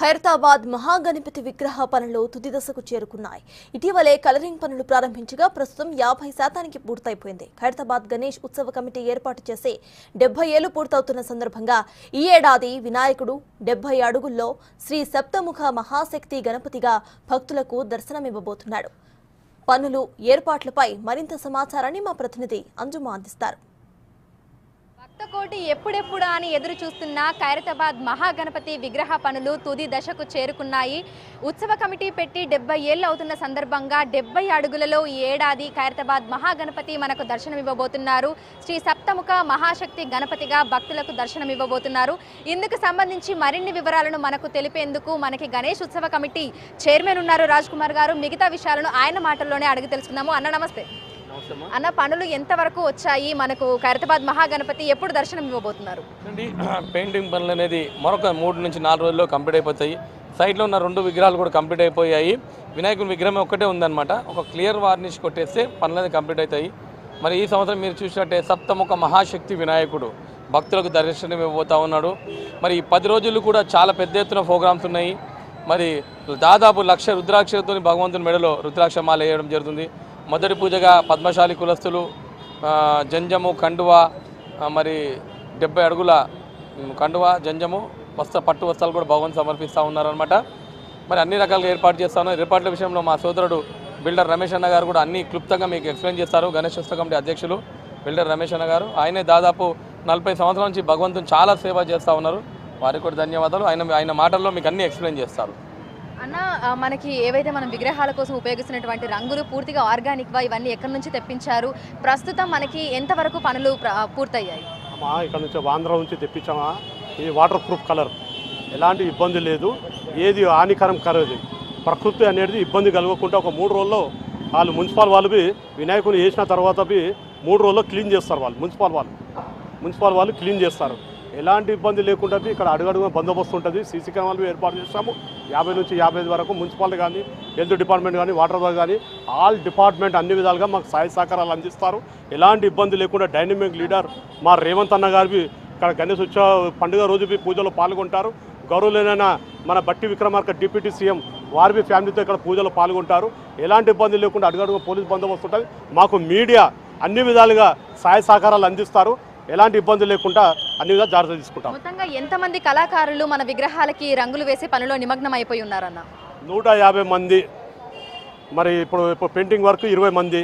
ఖైరతాబాద్ మహాగణపతి విగ్రహ పనులు తుది దశకు చేరుకున్నాయి. ఇటీవలే కలరింగ్ పనులు ప్రారంభించగా ప్రస్తుతం 50% పూర్తయిపోయింది. ఖైరతాబాద్ గణేష్ ఉత్సవ కమిటీ ఏర్పాటు చేసి 70 ఏళ్లు పూర్తవుతున్న సందర్భంగా ఈ ఏడాది వినాయకుడు 70 అడుగుల్లో శ్రీ సప్తముఖ మహాశక్తి గణపతిగా భక్తులకు దర్శనమివ్వబోతున్నాడు. పనులు ఏర్పాట్లపై మరింత సమాచారాన్ని మా ప్రతినిధి అంజుమ అందిస్తారు. భక్తకోటి ఎప్పుడెప్పుడా అని ఎదురు చూస్తున్న ఖైరతాబాద్ మహాగణపతి విగ్రహ పనులు తుది దశకు చేరుకున్నాయి. ఉత్సవ కమిటీ పెట్టి 70 ఏళ్ళు అవుతున్న సందర్భంగా 70 అడుగులలో ఈ ఏడాది ఖైరతాబాద్ మహాగణపతి మనకు దర్శనమివ్వబోతున్నారు. శ్రీ సప్తముఖ మహాశక్తి గణపతిగా భక్తులకు దర్శనమివ్వబోతున్నారు. ఇందుకు సంబంధించి మరిన్ని వివరాలను మనకు తెలిపేందుకు మనకి గణేష్ ఉత్సవ కమిటీ చైర్మన్ ఉన్నారు రాజ్ కుమార్ గారు. మిగతా విషయాలను ఆయన మాటల్లోనే అడిగి తెలుసుకుందాము. అన్న నమస్తే. అన్న, పనులు ఎంతవరకు వచ్చాయి? మనకు ఖైరతాబాద్ మహాగణపతి ఎప్పుడు దర్శనం ఇవ్వబోతున్నారు? పెయింటింగ్ పనులు అనేది మరొక 3 నుంచి 4 రోజుల్లో కంప్లీట్ అయిపోతాయి. సైట్లో ఉన్న 2 విగ్రహాలు కూడా కంప్లీట్ అయిపోయాయి. వినాయకుని విగ్రహం ఒక్కటే ఉందన్నమాట. ఒక క్లియర్ వార్నిష్ కొట్టేస్తే పనులు అనేది కంప్లీట్ అవుతాయి. మరి ఈ సంవత్సరం మీరు చూసినట్టే సప్తముఖ మహాశక్తి వినాయకుడు భక్తులకు దర్శనం ఇవ్వబోతా ఉన్నాడు. మరి ఈ 10 రోజులు కూడా చాలా పెద్ద ఎత్తున ప్రోగ్రామ్స్ ఉన్నాయి. మరి దాదాపు 1,00,000 రుద్రాక్షలతో భగవంతుని మెడలో రుద్రాక్ష మాల వేయడం జరుగుతుంది. మొదటి పూజగా పద్మశాలి కులస్తులు జంజము కండువా, మరి 70 అడుగుల కండువా జంజము పట్టు వస్త్రాలు కూడా భగవంతు సమర్పిస్తూ ఉన్నారనమాట. మరి అన్ని రకాలుగా ఏర్పాటు చేస్తా ఉన్నారు. ఏర్పాట్ల విషయంలో మా సోదరుడు బిల్డర్ రమేష్ అన్న గారు కూడా అన్ని క్లుప్తంగా మీకు ఎక్స్ప్లెయిన్ చేస్తారు. గణేష్ ఉత్సవ కమిటీ అధ్యక్షులు బిల్డర్ రమేష్ అన్న గారు. ఆయనే దాదాపు 40 సంవత్సరాల నుంచి భగవంతుని చాలా సేవ చేస్తూ ఉన్నారు. వారికి కూడా ధన్యవాదాలు. ఆయన మాటల్లో మీకు అన్ని ఎక్స్ప్లెయిన్ చేస్తారు. అన్న, మనకి ఏవైతే మనం విగ్రహాల కోసం ఉపయోగిస్తున్నటువంటి రంగులు పూర్తిగా ఆర్గానిక్వా, ఇవన్నీ ఎక్కడి నుంచి తెప్పించారు? ప్రస్తుతం మనకి ఎంతవరకు పనులు పూర్తయ్యాయి? ఇక్కడ నుంచి ఆంధ్ర నుంచి తెప్పించామా. ఇది వాటర్ ప్రూఫ్ కలర్, ఎలాంటి ఇబ్బంది లేదు. ఏది హానికరం కలదు. ప్రకృతి అనేది ఇబ్బంది కలగకుండా ఒక 3 రోజుల్లో వాళ్ళు మున్సిపల్ వాళ్ళు వినాయకుని వేసిన తర్వాత 3 రోజుల్లో క్లీన్ చేస్తారు. వాళ్ళు మున్సిపల్ వాళ్ళు క్లీన్ చేస్తారు. ఎలాంటి ఇబ్బంది లేకుండా ఇక్కడ అడుగడుగున బందోబస్తు ఉంటుంది. సీసీ కెమెరాలు ఏర్పాటు చేస్తాము. 50 నుంచి 55 వరకు మున్సిపాలిటీ కానీ, హెల్త్ డిపార్ట్మెంట్ కానీ, వాటర్ కానీ ఆల్ డిపార్ట్మెంట్ అన్ని విధాలుగా మాకు సహాయ సహకారాలు అందిస్తారు. ఎలాంటి ఇబ్బంది లేకుండా డైనమిక్ లీడర్ మా రేవంత్ అన్న గారు ఇక్కడ గణేష్ ఉత్సవ పండుగ రోజు పూజలో పాల్గొంటారు. గౌరవులైన మన బట్టి విక్రమార్క డిప్యూటీ సీఎం వారి ఫ్యామిలీతో ఇక్కడ పూజలో పాల్గొంటారు. ఎలాంటి ఇబ్బంది లేకుండా అడుగడుగు పోలీస్ బందోబస్తు ఉంటుంది. మాకు మీడియా అన్ని విధాలుగా సహాయ సహకారాలు అందిస్తారు. ఎలాంటి ఇబ్బంది లేకుండా అన్ని విధాలు జాగ్రత్త తీసుకుంటాం. మొత్తంగా ఎంతమంది కళాకారులు మన విగ్రహాలకి రంగులు వేసే పనిలో నిమగ్నం అయిపోయి ఉన్నారన్న? 150 మంది. మరి ఇప్పుడు పెయింటింగ్ వర్క్ 20 మంది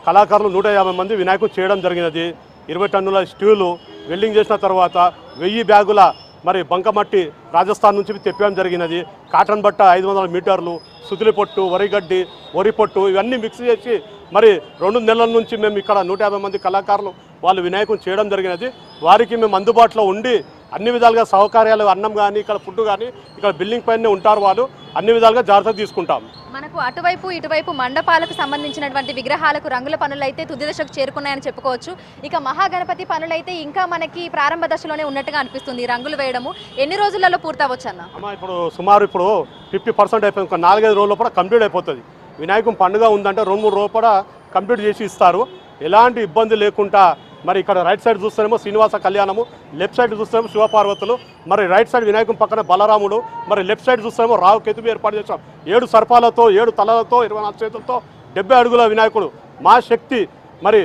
కళాకారులు, 150 మంది వినాయకుడు చేయడం జరిగినది. 20 టన్నుల స్టీలు వెల్డింగ్ చేసిన తర్వాత 1000 బ్యాగుల మరి బంకమట్టి రాజస్థాన్ నుంచి తెప్పడం జరిగినది. కాటన్ బట్ట 500 మీటర్లు, సుతిలి పొట్టు, వరిగడ్డి, వరి పొట్టు ఇవన్నీ మిక్స్ చేసి మరి 2 నెలల నుంచి మేము ఇక్కడ 150 మంది కళాకారులు వాళ్ళు వినాయకుని చేయడం జరిగినది. వారికి మేము అందుబాటులో ఉండి అన్ని విధాలుగా సౌకర్యాలు, అన్నం కానీ, ఇక్కడ ఫుడ్ కానీ, ఇక్కడ బిల్డింగ్ పైనే ఉంటారు. వాళ్ళు అన్ని విధాలుగా జాగ్రత్త తీసుకుంటాం. మనకు అటువైపు ఇటువైపు మండపాలకు సంబంధించినటువంటి విగ్రహాలకు రంగుల పనులు అయితే తుది దశకు చేరుకున్నాయని చెప్పుకోవచ్చు. ఇక మహాగణపతి పనులైతే ఇంకా మనకి ప్రారంభ దశలోనే ఉన్నట్టుగా అనిపిస్తుంది. రంగులు వేయడము ఎన్ని రోజులలో పూర్తవచ్చు అన్న? ఇప్పుడు సుమారు 50% అయిపోయింది. ఒక 4-5 రోజుల కూడా కంప్లీట్ అయిపోతుంది. వినాయకుని పండుగ ఉందంటే 2-3 రోజులు కూడా కంప్లీట్ చేసి ఇస్తారు. ఎలాంటి ఇబ్బంది లేకుండా మరి ఇక్కడ రైట్ సైడ్ చూస్తేనేమో శ్రీనివాస కళ్యాణము, లెఫ్ట్ సైడ్ చూస్తేమో శివపార్వతులు, మరి రైట్ సైడ్ వినాయకుని పక్కన బలరాముడు, మరి లెఫ్ట్ సైడ్ చూస్తేమో రావు కేతు ఏర్పాటు చేస్తాం. 7 సర్పాలతో, 7 తలలతో, 24 చేతులతో 70 అడుగుల వినాయకుడు మా శక్తి, మరి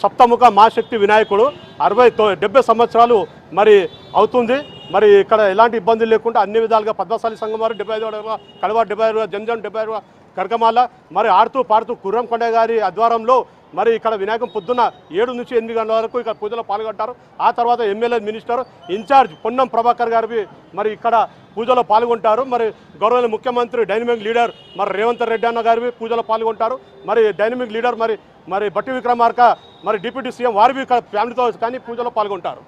సప్తముఖ మా శక్తి వినాయకుడు 70 సంవత్సరాలు మరి అవుతుంది. మరి ఇక్కడ ఎలాంటి ఇబ్బంది లేకుండా అన్ని విధాలుగా పద్మశాలి సంఘం వారు 75 అడుగుల, కడవ 70 అడుగుల, జంజం 70 అడుగుల కరకమాల, మరి ఆడుతూ పాడుతూ కుర్రంకొండ గారి ఆధ్వర్యంలో మరి ఇక్కడ వినాయకం పొద్దున్న 7 నుంచి 8 గంటల వరకు ఇక్కడ పూజలో పాల్గొంటారు. ఆ తర్వాత MLA, minister, incharge Ponnam Prabhakar గారు మరి ఇక్కడ పూజలో పాల్గొంటారు. మరి గౌరవ ముఖ్యమంత్రి డైనమిక్ లీడర్ మరి రేవంత్ రెడ్డి అన్న గారు పూజలో పాల్గొంటారు. మరి డైనమిక్ లీడర్ మరి బట్టి విక్రమార్క మరి డిప్యూటీ సీఎం వారు ఇక్కడ ఫ్యామిలీతో కానీ పూజలో పాల్గొంటారు.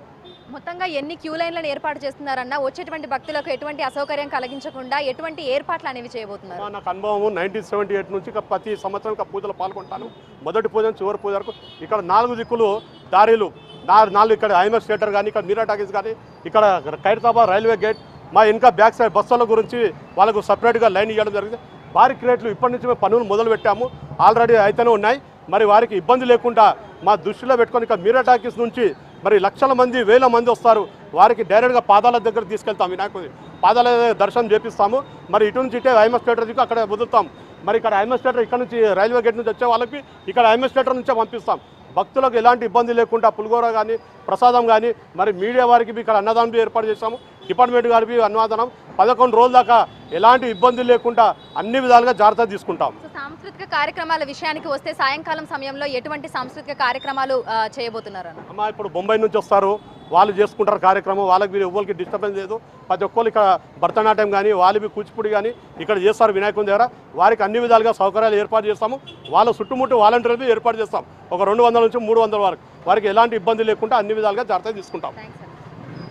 మొత్తంగా ఎన్ని క్యూ లైన్లను ఏర్పాటు చేస్తున్నారన్న? వచ్చేటువంటి భక్తులకు ఎటువంటి అసౌకర్యం కలిగించకుండా ఎటువంటి ఏర్పాట్లు అనేవి చేయబోతున్నారు? నాకు అనుభవం 1978 నుంచి ప్రతి సంవత్సరం పూజలో పాల్గొంటాను. మొదటి పూజ నుంచి చివరి పూజ వరకు ఇక్కడ 4 దిక్కులు దారిలు 4 ఇక్కడ ఐఎంఎస్ థియేటర్ కానీ, ఇక్కడ మీరా టాకీస్ కానీ, ఇక్కడ ఖైరతాబాద్ రైల్వే గేట్, మా ఇంకా బ్యాక్ సైడ్ బస్సుల గురించి వాళ్ళకు సపరేట్గా లైన్ ఇవ్వడం జరిగింది. భారీ క్రియేట్లు ఇప్పటి నుంచి మేము పనులు మొదలు పెట్టాము. ఆల్రెడీ అయితేనే ఉన్నాయి. మరి వారికి ఇబ్బంది లేకుండా మా దృష్టిలో పెట్టుకొని ఇక్కడ మీరా టాకీస్ నుంచి మరి లక్షల మంది, వేల మంది వస్తారు. వారికి డైరెక్ట్గా పాదాల దగ్గర తీసుకెళ్తాం. వినాయకుడి పాదాల దర్శనం చేపిస్తాము. మరి ఇటు నుంచి ఇటే ఐఎంఎస్ థియేటర్కి అక్కడ వదులుతాం. మరి ఇక్కడ ఐఎంఎస్ థియేటర్ ఇక్కడ నుంచి రైల్వే గేట్ నుంచి వచ్చే వాళ్ళకి ఇక్కడ ఐఎంఎస్ థియేటర్ నుంచే పంపిస్తాం. భక్తులకు ఎలాంటి ఇబ్బంది లేకుండా పులిగోర కానీ ప్రసాదం కానీ మరి మీడియా వారికి ఇక్కడ అన్నదానం ఏర్పాటు చేశాము. డిపార్ట్మెంట్ గారికి అన్నదానం 11 రోజుల దాకా ఎలాంటి ఇబ్బంది లేకుండా అన్ని విధాలుగా జాగ్రత్త తీసుకుంటాం. సాంస్కృతిక కార్యక్రమాల విషయానికి వస్తే సాయంకాలం సమయంలో ఎటువంటి సాంస్కృతిక కార్యక్రమాలు చేయబోతున్నారు? అమ్మా ఇప్పుడు బొంబాయి నుంచి వస్తారు, వాళ్ళు చేసుకుంటారు కార్యక్రమం. వాళ్ళకి ఎవరికి డిస్టర్బెన్స్ లేదు. ప్రతి ఒక్కరు ఇక్కడ భరతనాట్యం కానీ వాళ్ళవి కూచిపూడి కానీ ఇక్కడ చేస్తారు వినాయకుని దగ్గర. వారికి అన్ని విధాలుగా సౌకర్యాలు ఏర్పాటు చేస్తాము. వాళ్ళ చుట్టుముట్టు వాలంటీర్లు ఏర్పాటు చేస్తాం. ఒక 200 నుంచి 300 వరకు వారికి ఎలాంటి ఇబ్బంది లేకుండా అన్ని విధాలుగా జాగ్రత్త తీసుకుంటాం.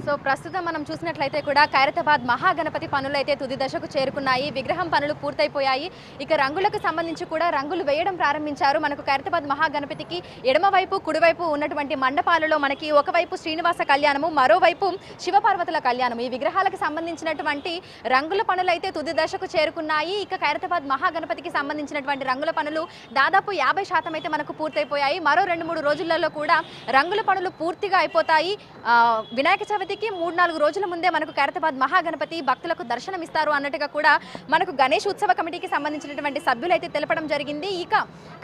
సో ప్రస్తుతం మనం చూసినట్లయితే కూడా ఖైరతాబాద్ మహాగణపతి పనులు అయితే తుది దశకు చేరుకున్నాయి. విగ్రహం పనులు పూర్తయిపోయాయి. ఇక రంగులకు సంబంధించి కూడా రంగులు వేయడం ప్రారంభించారు. మనకు ఖైరతాబాద్ మహాగణపతికి ఎడమవైపు కుడివైపు ఉన్నటువంటి మండపాలలో మనకి ఒకవైపు శ్రీనివాస కళ్యాణము, మరోవైపు శివపార్వతుల కళ్యాణము. ఈ విగ్రహాలకు సంబంధించినటువంటి రంగుల పనులు అయితే తుది దశకు చేరుకున్నాయి. ఇక ఖైరతాబాద్ మహాగణపతికి సంబంధించినటువంటి రంగుల పనులు దాదాపు 50% అయితే మనకు పూర్తయిపోయాయి. మరో 2-3 రోజులలో కూడా రంగుల పనులు పూర్తిగా అయిపోతాయి. వినాయక చవితి 3-4 రోజుల ముందే మనకు ఖైరతాబాద్ మహాగణపతి భక్తులకు దర్శనమిస్తారు అన్నట్టుగా కూడా మనకు గణేష్ ఉత్సవ కమిటీకి సంబంధించినటువంటి సభ్యులు అయితే తెలపడం జరిగింది. ఇక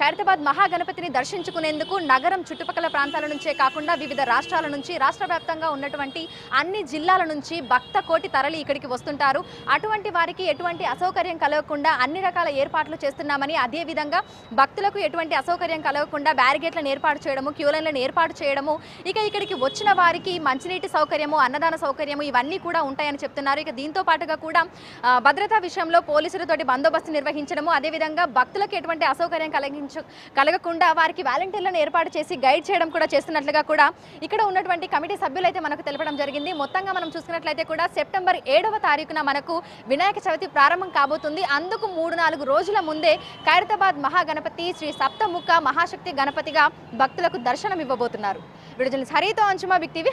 ఖైరతాబాద్ మహాగణపతిని దర్శించుకునేందుకు నగరం చుట్టుపక్కల ప్రాంతాల నుంచే కాకుండా వివిధ రాష్ట్రాల నుంచి, రాష్ట్ర వ్యాప్తంగా ఉన్నటువంటి అన్ని జిల్లాల నుంచి భక్త కోటి తరలి ఇక్కడికి వస్తుంటారు. అటువంటి వారికి ఎటువంటి అసౌకర్యం కలగకుండా అన్ని రకాల ఏర్పాట్లు చేస్తున్నామని, అదేవిధంగా భక్తులకు ఎటువంటి అసౌకర్యం కలగకుండా బ్యారిగేట్లను ఏర్పాటు చేయడము, క్యూలైన్లను ఏర్పాటు చేయడము, ఇక ఇక్కడికి వచ్చిన వారికి మంచినీటి సౌకర్యము, అన్నదాన సౌకర్యము ఇవన్నీ కూడా ఉంటాయని చెప్తున్నారు. ఇక దీంతో పాటుగా కూడా భద్రతా విషయంలో పోలీసులతోటి బందోబస్తు నిర్వహించడము, అదేవిధంగా భక్తులకు ఎటువంటి అసౌకర్యం కలగకుండా వారికి వాలంటీర్లను ఏర్పాటు చేసి గైడ్ చేయడం కూడా చేస్తున్నట్లుగా కూడా ఇక్కడ ఉన్నటువంటి కమిటీ సభ్యులు అయితే మనకు తెలపడం జరిగింది. మొత్తంగా మనం చూసుకున్నట్లయితే కూడా సెప్టెంబర్ 7వ తారీఖున మనకు వినాయక చవితి ప్రారంభం కాబోతుంది. అందుకు 3-4 రోజుల ముందే ఖైరతాబాద్ మహాగణపతి శ్రీ సప్తముఖ మహాశక్తి గణపతిగా భక్తులకు దర్శనం ఇవ్వబోతున్నారు. విడుదల హరితో అంచుమా బిగ్ టీవీ.